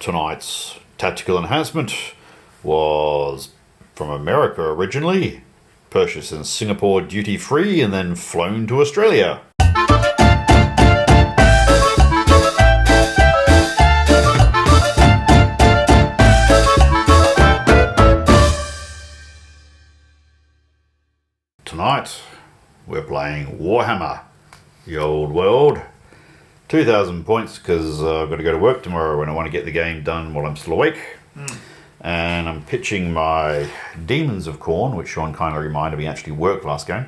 tonight's tactical enhancement was from America originally, purchased in Singapore duty free and then flown to Australia. Tonight we're playing Warhammer, the old world. 2,000 points because I've got to go to work tomorrow and I want to get the game done while I'm still awake. And I'm pitching my Daemons of Khorne, which Sean kindly reminded me actually worked last game,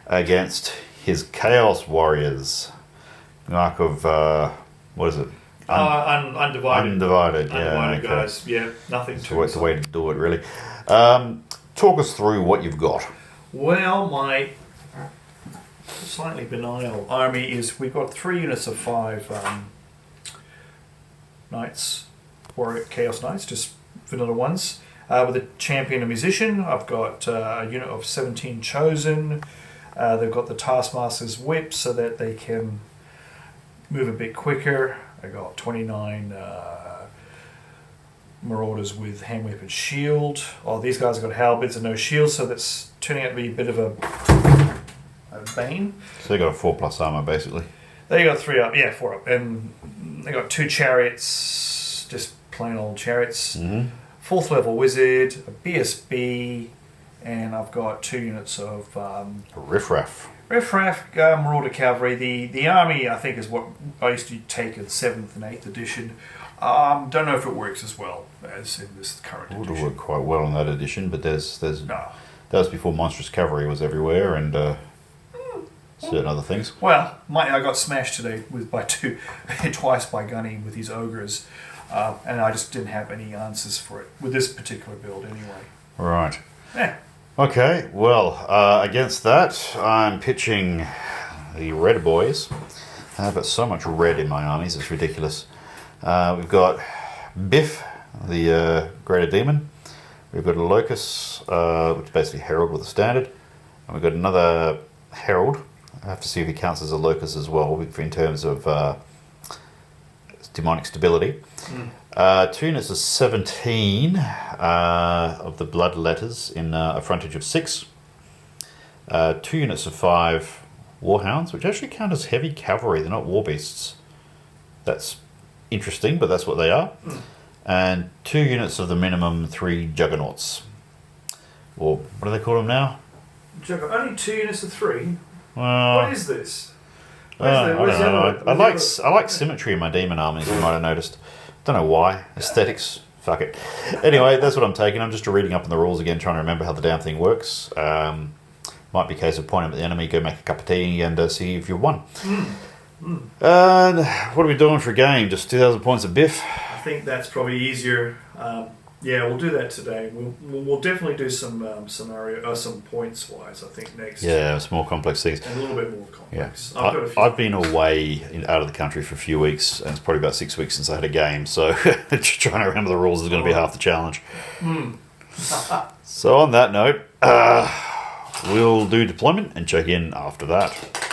against his Chaos Warriors. Mark of, what is it? Undivided. Undivided, yeah. Undivided okay. guys, yeah, nothing So it's the way to do it, really. Talk us through what you've got. Well, my slightly benign army is, we've got 3 units of 5 knights, warrior chaos knights, just vanilla ones. With a champion and musician, I've got a unit of 17 chosen. They've got the Taskmaster's whip so that they can move a bit quicker. I got 29 marauders with hand whip and shield. Oh, these guys have got halberds and no shields, so that's turning out to be a bit of a bane. So they got a 4+ armor basically. They got 3 up, yeah, 4 up, and they got 2 chariots, just plain old chariots. 4th level wizard, a BSB, and I've got 2 units of Riffraff. Marauder cavalry. The army, I think, is what I used to take in 7th and 8th edition. Don't know if it works as well as in this current edition. It would have worked quite well in that edition, but there's No. that was before monstrous cavalry was everywhere and certain other things. Well, I got smashed today twice by Gunny with his ogres, and I just didn't have any answers for it with this particular build anyway. Right. Yeah. Okay, well, against that, I'm pitching the red boys. I've got so much red in my armies, it's ridiculous. We've got Biff, the greater demon. We've got a locus, which is basically herald with a standard. And we've got another herald. I have to see if he counts as a locus as well in terms of demonic stability. 2 units of 17 of the blood letters in a frontage of 6. 2 units of 5 warhounds, which actually count as heavy cavalry. They're not war beasts. That's interesting, but that's what they are. And 2 units of the minimum 3 juggernauts. Or what do they call them now? Only 2 units of 3? Well, What is this? I don't know. I like symmetry in my demon armies, you might have noticed. Don't know why. Aesthetics. Fuck it. Anyway, that's what I'm taking. I'm just reading up on the rules again, trying to remember how the damn thing works. Might be a case of pointing at the enemy, go make a cup of tea, and see if you've won. And what are we doing for a game? Just 2,000 points of Biff? I think that's probably easier. Yeah, we'll do that today. We'll definitely do some points wise. I think next. Yeah, some more complex things. And a little bit more complex. Yeah, I've been away out of the country for a few weeks, and it's probably about 6 weeks since I had a game. So just trying to remember the rules is going to be half the challenge. So on that note, we'll do deployment and check in after that.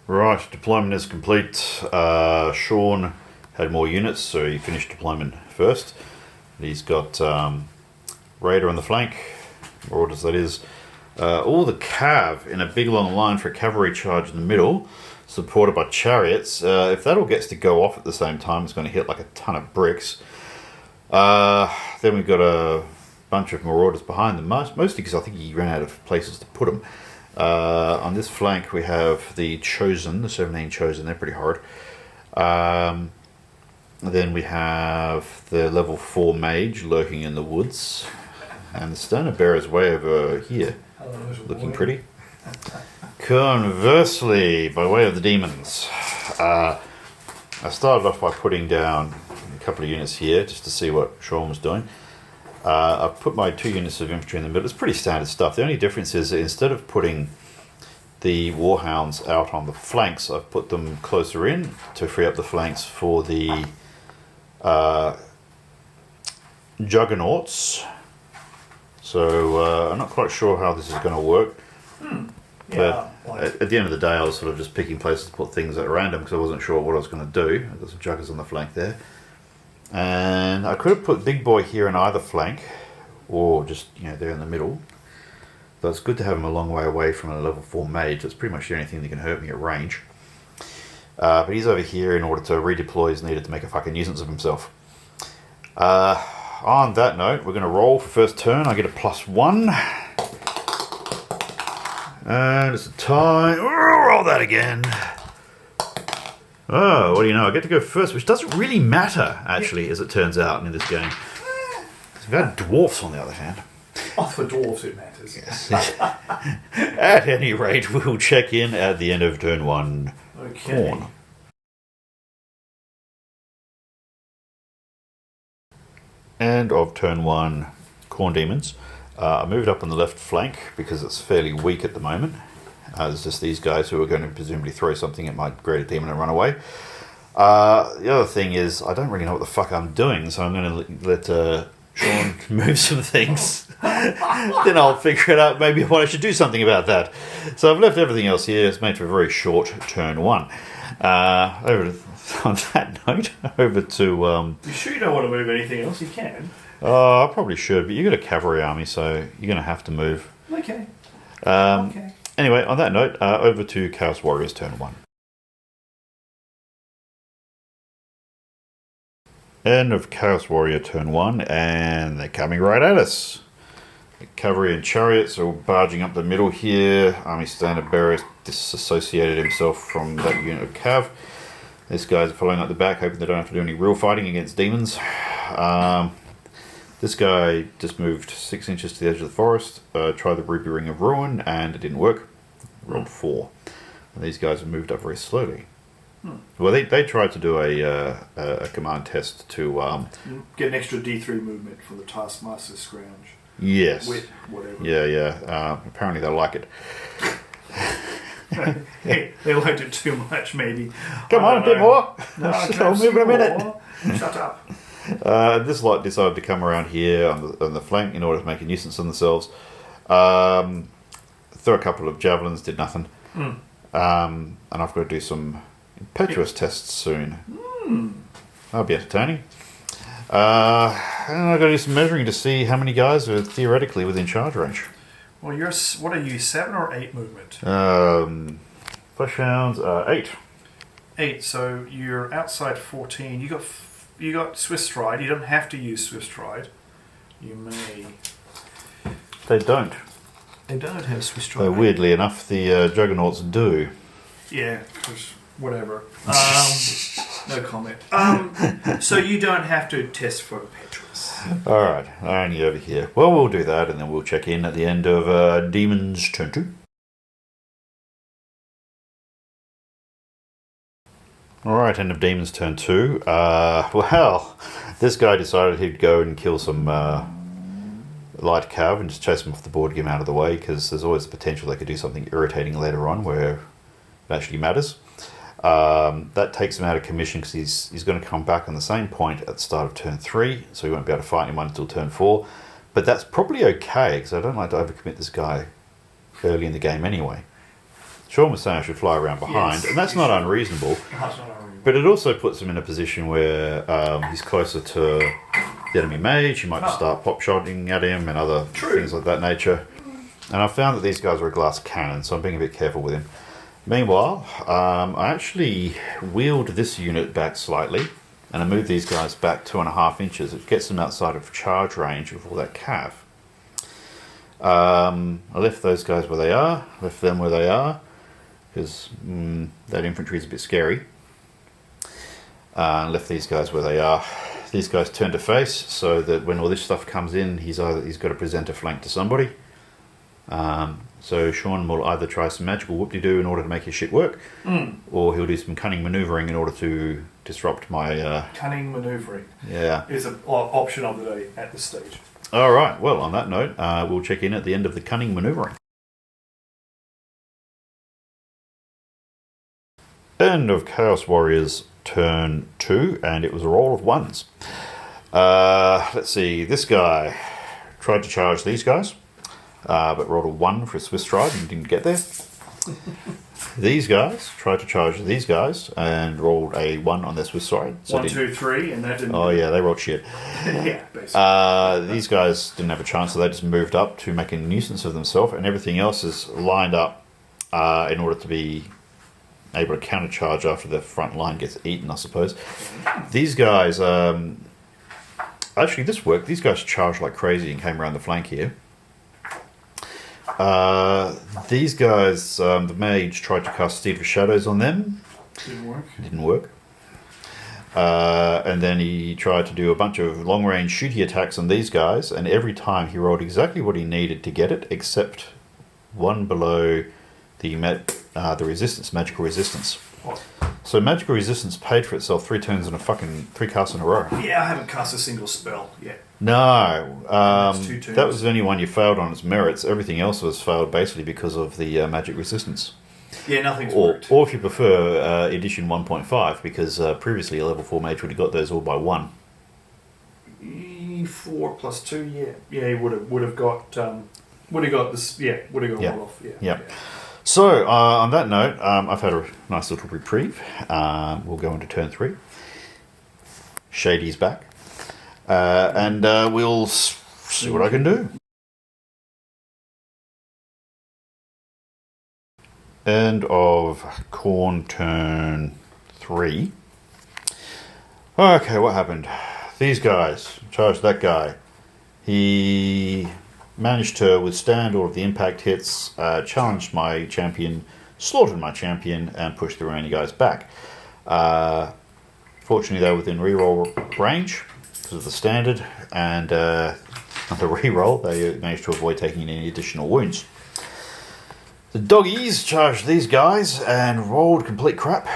Right, deployment is complete. Sean had more units, so he finished deployment first. He's got Raider on the flank, Marauders that is. All the cav in a big long line for a cavalry charge in the middle, supported by chariots. If that all gets to go off at the same time, it's going to hit like a ton of bricks. Then we've got a bunch of Marauders behind them, mostly because I think he ran out of places to put them. On this flank we have the Chosen, the 17 Chosen, they're pretty hard. Then we have the level 4 Mage lurking in the woods. And the Stoner Bearer's way over here, looking pretty. Conversely, by way of the Demons, I started off by putting down a couple of units here just to see what Sean was doing. I've put my 2 units of infantry in the middle. It's pretty standard stuff. The only difference is that instead of putting the warhounds out on the flanks, I've put them closer in to free up the flanks for the juggernauts. So I'm not quite sure how this is going to work. Yeah. At the end of the day, I was sort of just picking places to put things at random because I wasn't sure what I was going to do. I've got some juggers on the flank there. And I could have put Big Boy here on either flank, or just, there in the middle. But it's good to have him a long way away from a level 4 mage. That's pretty much the only thing that can hurt me at range. But he's over here in order to redeploy as needed to make a fucking nuisance of himself. On that note, we're going to roll for first turn. I get a +1. And it's a tie. Roll that again. Oh, what do you know? I get to go first, which doesn't really matter, actually, as it turns out in this game. We've had dwarfs, on the other hand. Oh, for dwarves it matters. Yes. At any rate, we'll check in at the end of turn 1. Okay. Khorne. End of turn 1, Khorne Demons. I moved up on the left flank because it's fairly weak at the moment. There's just these guys who are going to presumably throw something at my greater demon and run away. The other thing is, I don't really know what the fuck I'm doing, so I'm going to let Sean move some things. Then I'll figure it out, maybe what I should do something about that. So I've left everything else here. It's made for a very short turn 1. On that note, over to... You sure you don't want to move anything else? You can. I probably should, but you've got a cavalry army, so you're going to have to move. Okay. Okay. Anyway, on that note, over to Chaos Warriors turn 1. End of Chaos Warrior turn 1, and they're coming right at us. The cavalry and chariots are barging up the middle here. Army Standard Bearer disassociated himself from that unit of cav. These guys are following up the back, hoping they don't have to do any real fighting against demons. This guy just moved 6 inches to the edge of the forest, tried the Ruby Ring of Ruin, and it didn't work. Rolled 4. And these guys have moved up very slowly. Well, they tried to do a command test to... get an extra D3 movement for the Taskmaster's Scrounge. Yes. Wit, whatever. Yeah. Apparently they like it. Hey, they liked it too much, maybe. Come on, a bit more. No, I'll move in a minute. Shut up. This lot decided to come around here on the flank in order to make a nuisance of themselves. Throw a couple of javelins, did nothing. And I've got to do some impetuous tests soon. That'll be entertaining. And I've got to do some measuring to see how many guys are theoretically within charge range. Well, what are you, 7 or 8 movement? Flesh hounds are 8. 8, so you're outside 14. You got Swift Stride. You don't have to use Swift Stride. You may. They don't. They don't have Swift Stride. Though weirdly enough, the Juggernauts do. Yeah, whatever. No comment. So you don't have to test for impetuous. Alright, only over here. Well, we'll do that and then we'll check in at the end of Demons turn 2. Alright, end of Demons turn 2. Well, this guy decided he'd go and kill some light cav and just chase them off the board, get them out of the way, because there's always the potential they could do something irritating later on where it actually matters. That takes him out of commission because he's going to come back on the same point at the start of turn 3, so he won't be able to fight anyone until turn 4. But that's probably okay, because I don't like to overcommit this guy early in the game anyway. Sean was saying I should fly around behind, and that's not unreasonable. But it also puts him in a position where he's closer to the enemy mage. He might just start pop-shotting at him and other things like that nature. And I found that these guys are a glass cannon, so I'm being a bit careful with him. Meanwhile, I actually wheeled this unit back slightly, and I moved these guys back 2.5 inches. It gets them outside of charge range of all that cav. I left those guys where they are, left them where they are, because that infantry is a bit scary. Left these guys where they are. These guys turn to face, so that when all this stuff comes in, he's got to present a flank to somebody. So Sean will either try some magical whoop-de-doo in order to make his shit work, or he'll do some cunning manoeuvring in order to disrupt my... Cunning manoeuvring. Yeah. Is an option of the day at this stage. Alright, well, on that note, we'll check in at the end of the cunning manoeuvring. End of Chaos Warriors turn 2, and it was a roll of 1s. Let's see, this guy tried to charge these guys, but rolled a 1 for a Swiss stride and didn't get there. These guys tried to charge these guys and rolled a 1 on their Swiss side. So 1, 2, 3, and that didn't. Oh yeah, they rolled shit. Yeah, basically. These guys didn't have a chance, so they just moved up to make a nuisance of themselves, and everything else is lined up in order to be able to countercharge after the front line gets eaten, I suppose. These guys, actually, this worked. These guys charged like crazy and came around the flank here. These guys, the mage tried to cast Steed for Shadows on them. Didn't work. And then he tried to do a bunch of long-range shooty attacks on these guys, and every time he rolled exactly what he needed to get it, except one below the resistance, magical resistance. What? So magical resistance paid for itself 3 turns in a fucking 3 casts in a row. Yeah, I haven't cast a single spell yet. No, That's 2 turns. that was the only one you failed on its merits. Everything else was failed basically because of the magic resistance. Yeah, nothing's worked. Or if you prefer, edition 1.5, because previously a level 4 mage would have got those all by 1. 4 plus 2, yeah. Yeah, he would have got this, yeah, would have got Yeah. rolled off, yeah. Yeah. So, on that note, I've had a nice little reprieve. We'll go into turn 3. Shady's back. And we'll see what I can do. End of Khorne turn 3. Okay, what happened? These guys charged that guy. He managed to withstand all of the impact hits, challenged my champion, slaughtered my champion, and pushed the remaining guys back. Fortunately, they were within reroll range because of the standard, and on the reroll, they managed to avoid taking any additional wounds. The doggies charged these guys and rolled complete crap.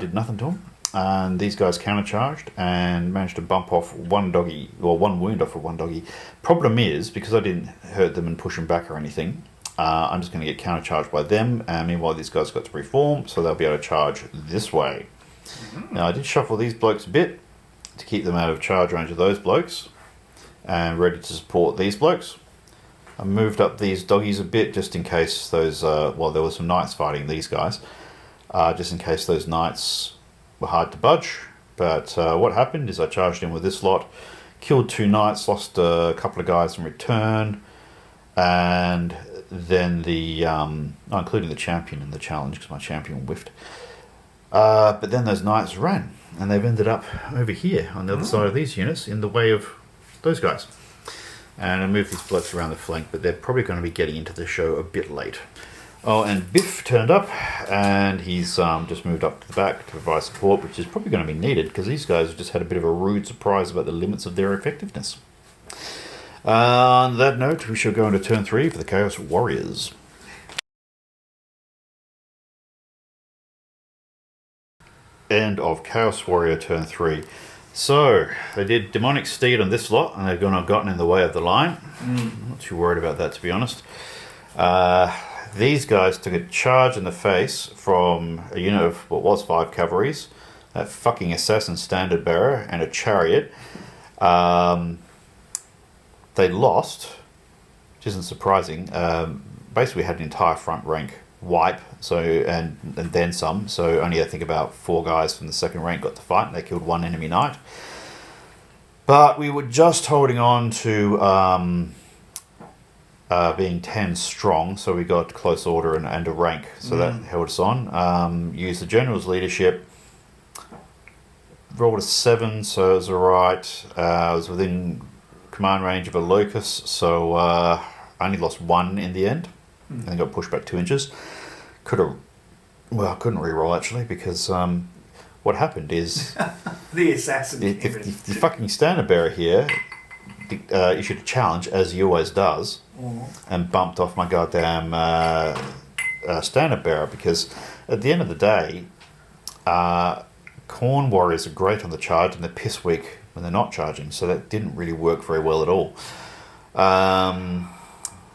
Did nothing to them. And these guys countercharged and managed to bump off one doggy, or one wound off of one doggy. Problem is, because I didn't hurt them and push them back or anything, I'm just going to get countercharged by them. And meanwhile, these guys got to reform, so they'll be able to charge this way. Mm-hmm. Now, I did shuffle these blokes a bit to keep them out of charge range of those blokes and ready to support these blokes. I moved up these doggies a bit just in case those, there were some knights fighting these guys, just in case those knights were hard to budge. But what happened is I charged in with this lot, killed 2 knights, lost a couple of guys in return, and then including the champion in the challenge because my champion whiffed. But then those knights ran, and they've ended up over here on the other side of these units in the way of those guys. And I moved these blokes around the flank, but they're probably going to be getting into the show a bit late. Oh, and Biff turned up, and he's just moved up to the back to provide support, which is probably going to be needed, because these guys have just had a bit of a rude surprise about the limits of their effectiveness. On that note, we shall go into turn 3 for the Chaos Warriors. End of Chaos Warrior turn 3. So, they did Demonic Steed on this lot, and they've gotten in the way of the line. I'm not too worried about that, to be honest. These guys took a charge in the face from a unit of what was 5 cavalries, that fucking assassin standard bearer, and a chariot. They lost, which isn't surprising. Basically, had an entire front rank wipe, so and then some. So only I think about 4 guys from the second rank got to fight, and they killed 1 enemy knight. But we were just holding on to being 10 strong, so we got close order and a rank, so that held us on. Used the general's leadership, rolled a 7, so it was alright. I was within command range of a locus, so I only lost 1 in the end, and got pushed back 2 inches. I couldn't re-roll actually, because what happened is the assassin the fucking standard bearer here issued a challenge, as he always does, and bumped off my goddamn standard bearer, because at the end of the day, Khorne warriors are great on the charge and they're piss weak when they're not charging, so that didn't really work very well at all.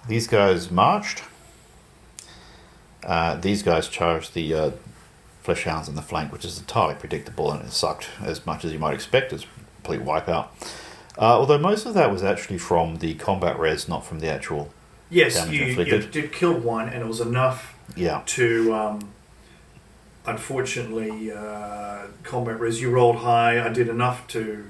These guys marched. These guys charged the flesh hounds in the flank, which is entirely predictable, and it sucked as much as you might expect. It's a complete wipeout. Although most of that was actually from the combat res, not from the actual Yes, damage you inflicted. did kill one, and it was enough Yeah. to, unfortunately, combat res. You rolled high. I did enough to.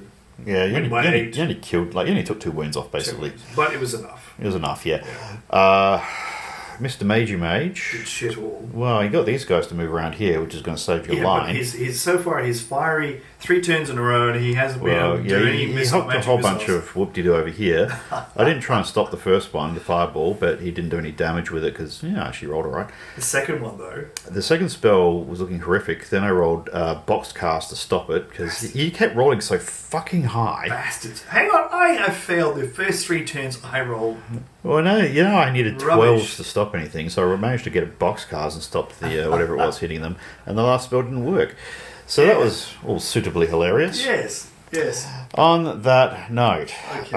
Yeah, you Win by 8. only killed, like, you only took 2 wounds off, basically. But it was enough. It was enough, yeah. Yeah. Mr. Magey Mage. Did shit all. Well, you got these guys to move around here, which is going to save your line. But he's so far he's fiery 3 turns in a row, and he hasn't been able to do any he hooked a whole bunch of whoop-de-doo over here. I didn't try and stop the first one, the fireball, but he didn't do any damage with it because, I actually rolled alright. The second one, though. The second spell was looking horrific. Then I rolled box cast to stop it because he kept rolling so fucking high. Bastards. Hang on, I have failed the first 3 turns I rolled. Well, no, I needed 12 Rubbish. to stop anything, so I managed to get a box cars and stop the whatever it was hitting them, and the last spell didn't work. So that was all suitably hilarious. Yes. On that note, Okay.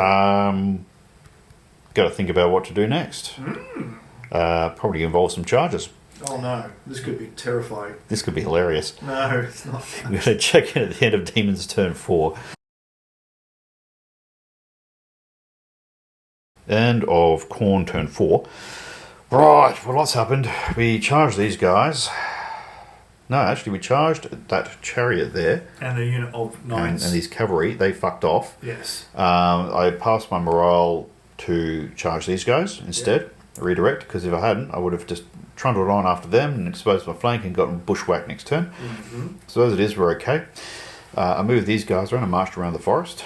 got to think about what to do next. Probably involve some charges. Oh no, this could be terrifying. This could be hilarious. No, it's not. We're going to check in at the end of Demons turn 4. End of Khorne turn 4. Right, well, what's happened? We charged these guys. No, actually, we charged that chariot there. And a unit of 9s. And these cavalry, they fucked off. Yes. I passed my morale to charge these guys instead, redirect, because if I hadn't, I would have just trundled on after them and exposed my flank and gotten bushwhacked next turn. Mm-hmm. So as it is, we're okay. I moved these guys around and marched around the forest.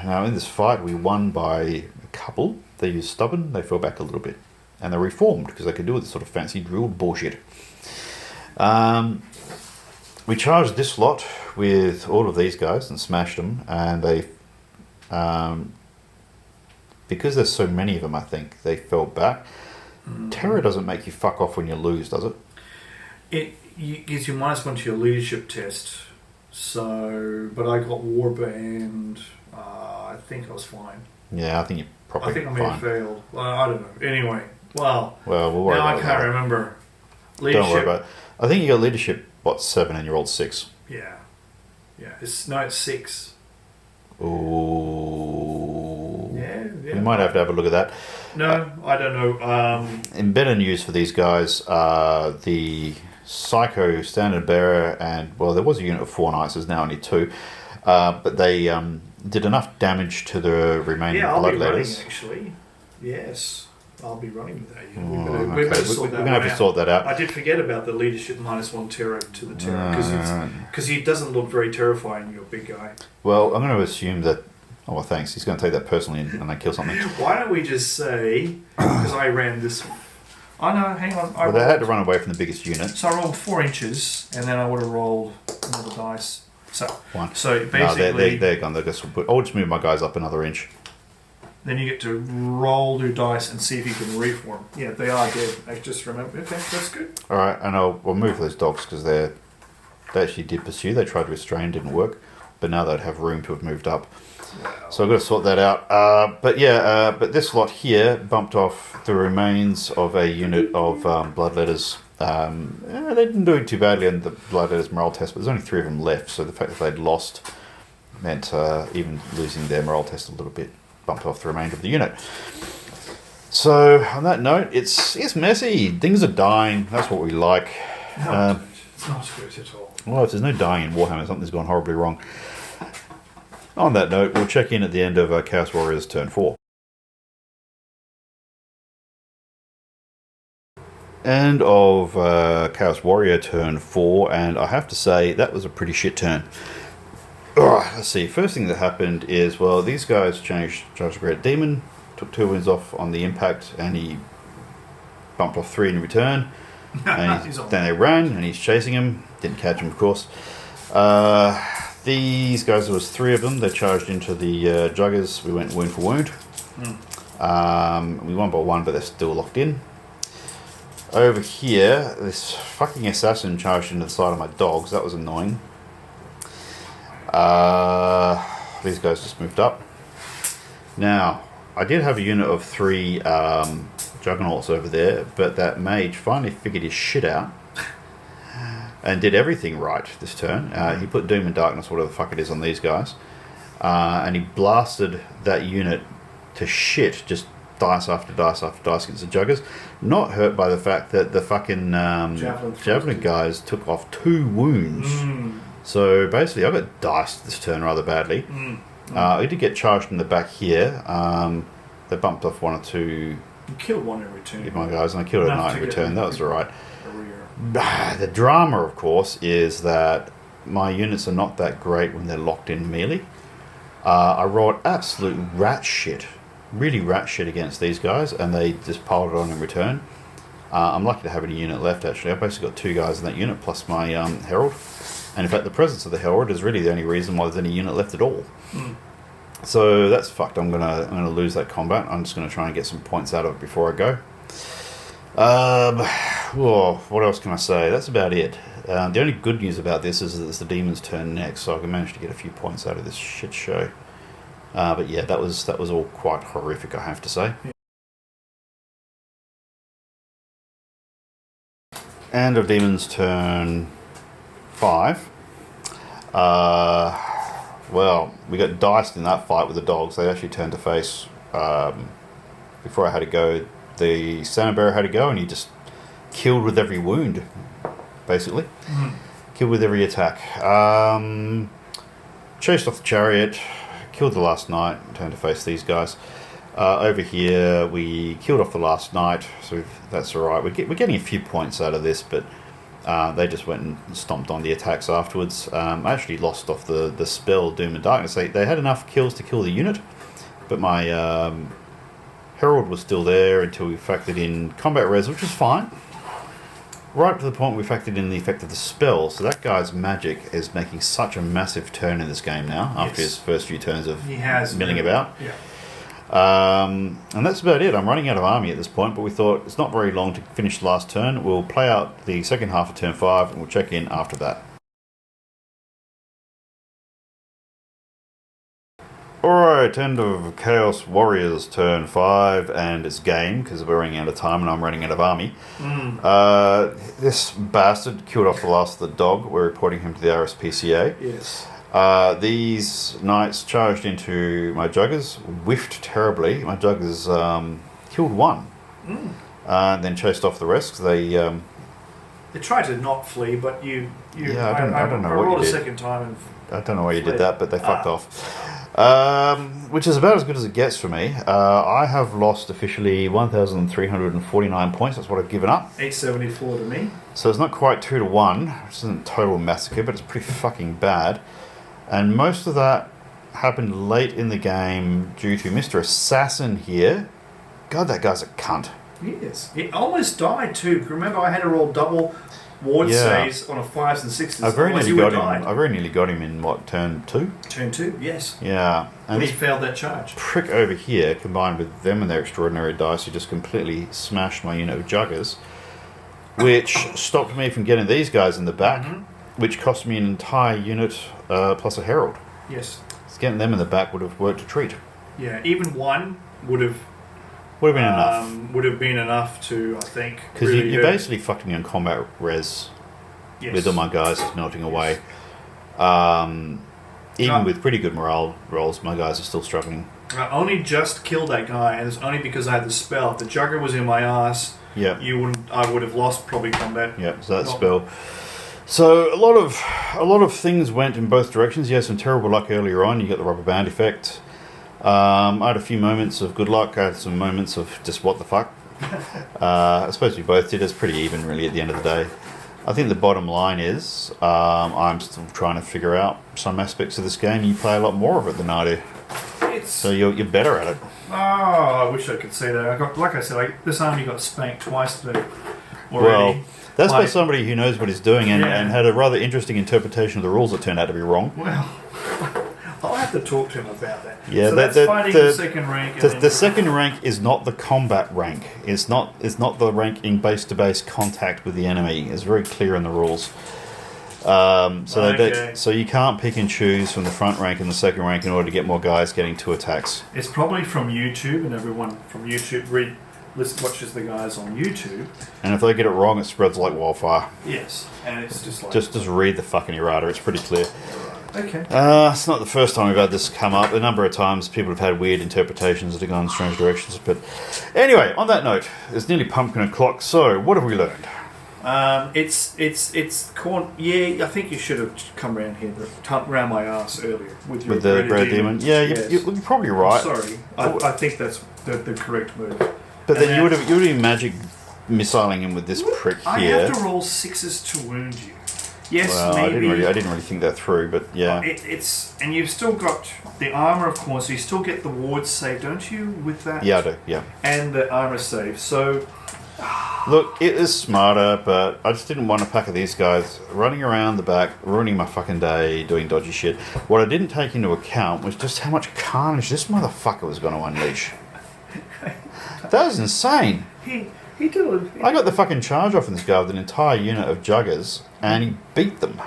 Now, in this fight, we won by a couple. They used stubborn, they fell back a little bit. And they reformed, because they could do with this sort of fancy drilled bullshit. We charged this lot with all of these guys and smashed them, and they, because there's so many of them, I think, they fell back. Terror doesn't make you fuck off when you lose, does it? It gives you -1 to your leadership test. So, but I got warband. I think I was fine. Yeah, I think you probably I think I may have failed. Well, I don't know. Anyway, well, we'll worry now about I can't that. remember. Leadership. Don't worry about it. I think you got leadership, 7 and you rolled 6. Yeah. It's 6. Ooh. Yeah. We might have to have a look at that. No, I don't know. In better news for these guys, the Psycho Standard Bearer and, well, there was a unit of 4 knights, there's now only 2, but they did enough damage to the remaining I'll be running, bloodletters. actually. Yes. I'll be running with that. Oh, We better okay. sort We're that going to have one to out. sort that out. I did forget about the leadership -1 terror to the terror because he doesn't look very terrifying, your big guy. Well, I'm going to assume that. Oh, well, thanks. He's going to take that personally and they kill something. Why don't we just say, because I ran this. Oh no, hang on. Well, they had to run away from the biggest unit. So I rolled 4 inches, and then I would have rolled another dice. So 1. So No, basically, they're gone. I'll just move my guys up another inch. then you get to roll your dice and see if you can reform. Yeah, they are dead. I just remember. Okay, that's good. All right, and we'll move those dogs because they actually did pursue. They tried to restrain, didn't work, but now they'd have room to have moved up. Wow. So I've got to sort that out. But this lot here bumped off the remains of a unit of bloodletters. They didn't do too badly on the bloodletters morale test, but there's only 3 of them left. So the fact that they'd lost meant even losing their morale test a little bit bumped off the remainder of the unit. So on that note, it's messy. Things are dying. That's what we like. No, it's not good at all. Well, if there's no dying in Warhammer, something's gone horribly wrong. On that note, we'll check in at the end of Chaos Warriors turn 4. End of Chaos Warrior turn 4, and I have to say that was a pretty shit turn. Alright, let's see. First thing that happened is, well, these guys charged a Great Demon, took 2 wins off on the impact, and he bumped off 3 in return. And then they ran, and he's chasing him. Didn't catch him, of course. These guys, there was 3 of them. They charged into the Juggers. We went wound for wound. We won by 1, but they're still locked in. Over here, this fucking assassin charged into the side of my dogs. That was annoying. These guys just moved up. Now, I did have a unit of 3 Juggernauts over there, but that mage finally figured his shit out and did everything right this turn. He put Doom and Darkness, whatever the fuck it is, on these guys, and he blasted that unit to shit just dice after dice after dice against the Juggers. Not hurt by the fact that the fucking Javelin guys took off 2 wounds. So basically, I got diced this turn rather badly. I did get charged in the back here. They bumped off 1 or 2. You killed 1 in return. With my guys, and I killed a knight in return. That was alright. The drama, of course, is that my units are not that great when they're locked in melee. I rolled absolute rat shit. Really rat shit against these guys, and they just piled it on in return. I'm lucky to have any unit left, actually. I've basically got 2 guys in that unit, plus my Herald. And in fact, the presence of the Herald is really the only reason why there's any unit left at all. So that's fucked. I'm gonna lose that combat. I'm just gonna try and get some points out of it before I go. What else can I say? That's about it. The only good news about this is that it's the Demon's turn next, so I can manage to get a few points out of this shit show. But yeah, that was all quite horrific, I have to say. End of Demon's turn 5. Well, we got diced in that fight with the dogs. They actually turned to face before I had to go. The Standard Bearer had to go, and he just killed with every wound, basically. Killed with every attack. Chased off the chariot, killed the last knight, turned to face these guys. Over here, we killed off the last knight, so that's alright. We're getting a few points out of this, but they just went and stomped on the attacks afterwards. I actually lost off the spell Doom and Darkness. They had enough kills to kill the unit, but my Herald was still there until we factored in combat res, which was fine. Right to the point we factored in the effect of the spell, so that guy's magic is making such a massive turn in this game now, after his first few turns of milling about. And that's about it. I'm running out of army at this point, but we thought it's not very long to finish the last turn. We'll play out the second half of turn 5, and we'll check in after that. Alright, end of Chaos Warriors turn 5, and it's game, because we're running out of time and I'm running out of army. This bastard killed off the last of the dog. We're reporting him to the RSPCA. Yes. These knights charged into my Juggers, whiffed terribly. My Juggers killed 1, and then chased off the rest. They tried to not flee, but I don't know what rolled you did. A second time and I don't know why you did that, but they fucked off. Which is about as good as it gets for me. I have lost officially 1,349 points. That's what I've given up. 874 to me. So it's not quite 2 to 1, which isn't total massacre, but it's pretty fucking bad. And most of that happened late in the game due to Mr. Assassin here. God, that guy's a cunt. Yes. He almost died too. Remember, I had to roll double ward saves on a 5s and 6s. I very nearly got him in, what, turn 2? Turn 2, yes. Yeah. And he failed that charge. Prick over here, combined with them and their extraordinary dice, who just completely smashed my unit of Juggers, which stopped me from getting these guys in the back, which cost me an entire unit plus a Herald. Yes. So getting them in the back would have worked a treat. Yeah, even 1 would have been enough. Would have been enough to, I think. Because really you basically fucked me on combat res with all my guys melting away. Even with pretty good morale rolls, my guys are still struggling. I only just killed that guy, and it's only because I had the spell. If the Jugger was in my ass, I would have lost probably combat. Yeah, so that spell. So a lot of things went in both directions. You had some terrible luck earlier on. You got the rubber band effect. I had a few moments of good luck. I had some moments of just what the fuck. I suppose we both did. It's pretty even, really, at the end of the day. I think the bottom line is I'm still trying to figure out some aspects of this game. You play a lot more of it than I do. So you're better at it. Oh, I wish I could say that. Like I said, this army got spanked twice today already. Well, that's by somebody who knows what he's doing and had a rather interesting interpretation of the rules that turned out to be wrong. Well, I'll have to talk to him about that. Yeah, so that's fighting the second rank. The second rank is not the combat rank. It's not the rank in base-to-base contact with the enemy. It's very clear in the rules. So you can't pick and choose from the front rank and the second rank in order to get more guys getting 2 attacks. It's probably from YouTube, and everyone from YouTube watches the guys on YouTube. And if they get it wrong, it spreads like wildfire. Yes, and it's just like... Just read the fucking errata. It's pretty clear. Okay. It's not the first time we've had this come up. A number of times people have had weird interpretations that have gone in strange directions. But anyway, on that note, it's nearly pumpkin o'clock. So what have we learned? It's corn. Yeah, I think you should have come round here, round my ass earlier with your The red demon. Yeah, Yes. you're probably right. I'm sorry, I think that's the correct move. But then you would have been magic missiling him with this prick I here. have to roll 6s to wound you. Yes, Well, maybe. I didn't really think that through, but yeah. And you've still got the armor, of course. So you still get the ward save, don't you? With that. Yeah, I do. Yeah. And the armor save. So. Look, it is smarter, but I just didn't want a pack of these guys running around the back, ruining my fucking day, doing dodgy shit. What I didn't take into account was just how much carnage this motherfucker was going to unleash. That was insane. He did. I got the fucking charge off in this guy with an entire unit of juggers, and he beat them.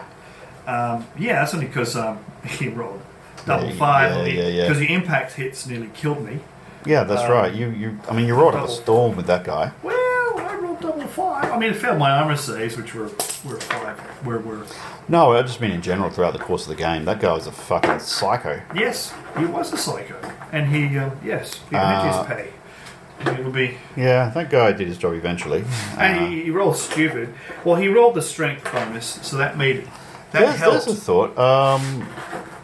Yeah, that's only because he rolled double 5. Because the impact hits nearly killed me. Yeah, that's right. You rolled up a storm with that guy. Well, I rolled double 5. I mean, it failed my armor saves, which were 5. Were No, I just mean in general throughout the course of the game. That guy was a fucking psycho. Yes, he was a psycho, and he had his pay. And it'll be. Yeah, that guy did his job eventually. And he rolled stupid. Well, he rolled the strength bonus, so that made it. That helped. There's a thought.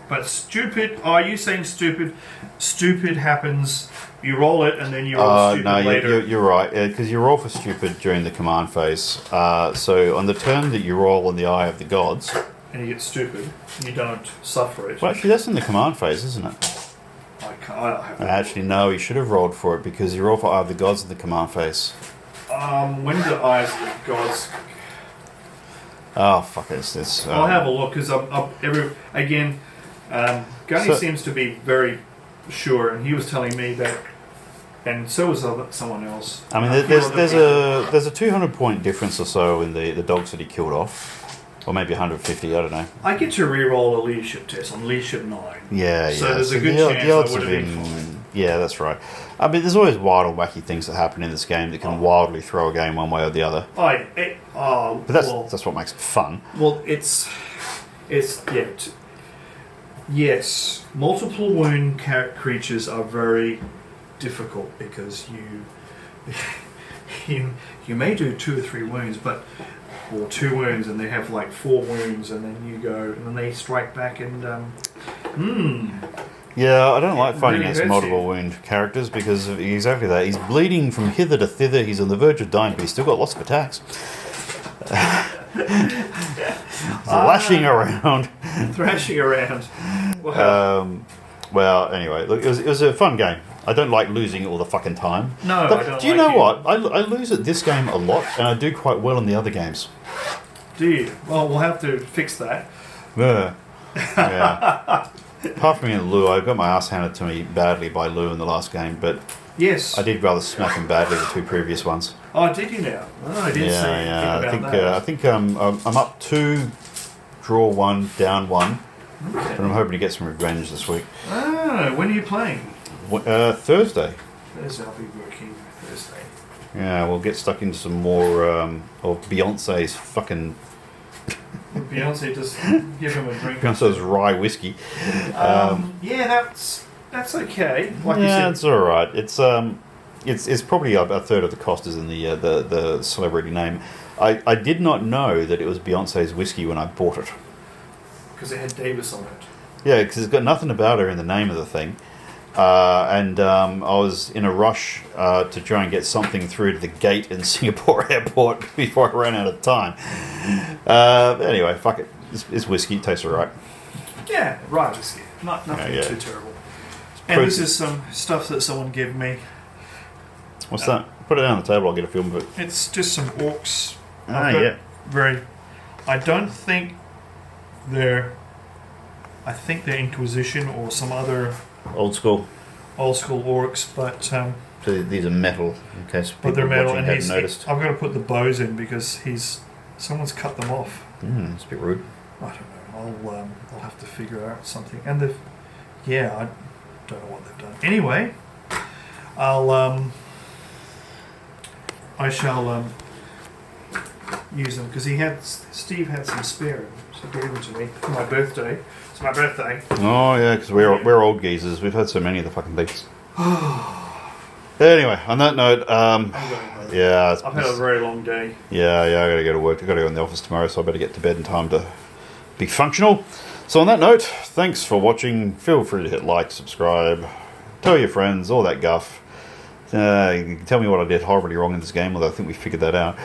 But stupid. Are you saying stupid? Stupid happens. You roll it, and then you roll stupid later. You're right, because you roll for stupid during the command phase. So on the turn that you roll on the Eye of the Gods, and you get stupid, you don't suffer it. Well, actually, that's in the command phase, isn't it? I don't have Actually, no, he should have rolled for it because you roll for Eye of the Gods in the command phase. When do Eyes of the Gods? Oh fuck this! I'll have a look because Gunny seems to be very sure, and he was telling me that, and so was someone else. I mean, there's a 200 point difference or so in the dogs that he killed off, or maybe 150. I don't know. I get to re-roll a leadership test on leadership 9. Yeah, so there's a good chance I would have been fine. Yeah, that's right. I mean, there's always wild and wacky things that happen in this game that can wildly throw a game one way or the other. But that's what makes it fun. Well, yes, multiple wound creatures are very difficult because you may do 2 or 3 wounds, or 2 wounds, and they have like 4 wounds, and then you go, and then they strike back, and Yeah, I don't like fighting really against multiple wound characters because of exactly that. He's bleeding from hither to thither. He's on the verge of dying, but he's still got lots of attacks. Lashing around, thrashing around. Well, anyway, look, it was a fun game. I don't like losing all the fucking time. No, but I don't. Do you know what? I lose at this game a lot, and I do quite well in the other games. Do you? Well, we'll have to fix that. Yeah. Apart from me and Lou, I got my ass handed to me badly by Lou in the last game, but yes, I did rather smack him badly the 2 previous ones. Oh, did you now? Oh, I didn't say anything about that. I think I'm up 2, draw 1, down 1, okay. But I'm hoping to get some revenge this week. Oh, when are you playing? Thursday. Thursday, I'll be working Thursday. Yeah, we'll get stuck into some more of Beyonce's fucking... Beyonce, just give him a drink. Beyonce's rye whiskey. Yeah, that's okay. Like you said, it's all right. It's probably a third of the cost is in the celebrity name. I did not know that it was Beyonce's whiskey when I bought it. Because it had Davis on it. Yeah, because it's got nothing about her in the name of the thing. And I was in a rush to try and get something through to the gate in Singapore airport before I ran out of time. Anyway, fuck it. It's whiskey. It tastes alright. Yeah, right whiskey. Nothing too terrible. And this is some stuff that someone gave me. What's that? Put it down on the table. I'll get a film of it. It's just some orcs. Yeah. I don't think they're... I think they're Inquisition or some other... Old school orcs, but so these are metal. In case but they're metal, and hadn't noticed. I've got to put the bows in because someone's cut them off. It's a bit rude. I don't know. I'll have to figure out something. And I don't know what they've done. Anyway, I shall use them because Steve had some spare. She gave them to me for my birthday. It's my birthday. Oh yeah, because we're old geezers. We've had so many of the fucking things. Anyway, on that note, I'm going home. yeah, I've had a very long day. yeah, I gotta go to work. I gotta go in the office tomorrow, so I better get to bed in time to be functional. So on that note, thanks for watching. Feel free to hit like, subscribe, tell your friends, all that guff. You can tell me what I did horribly wrong in this game, although I think we figured that out.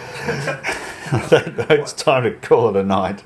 On that note, it's time to call it a night.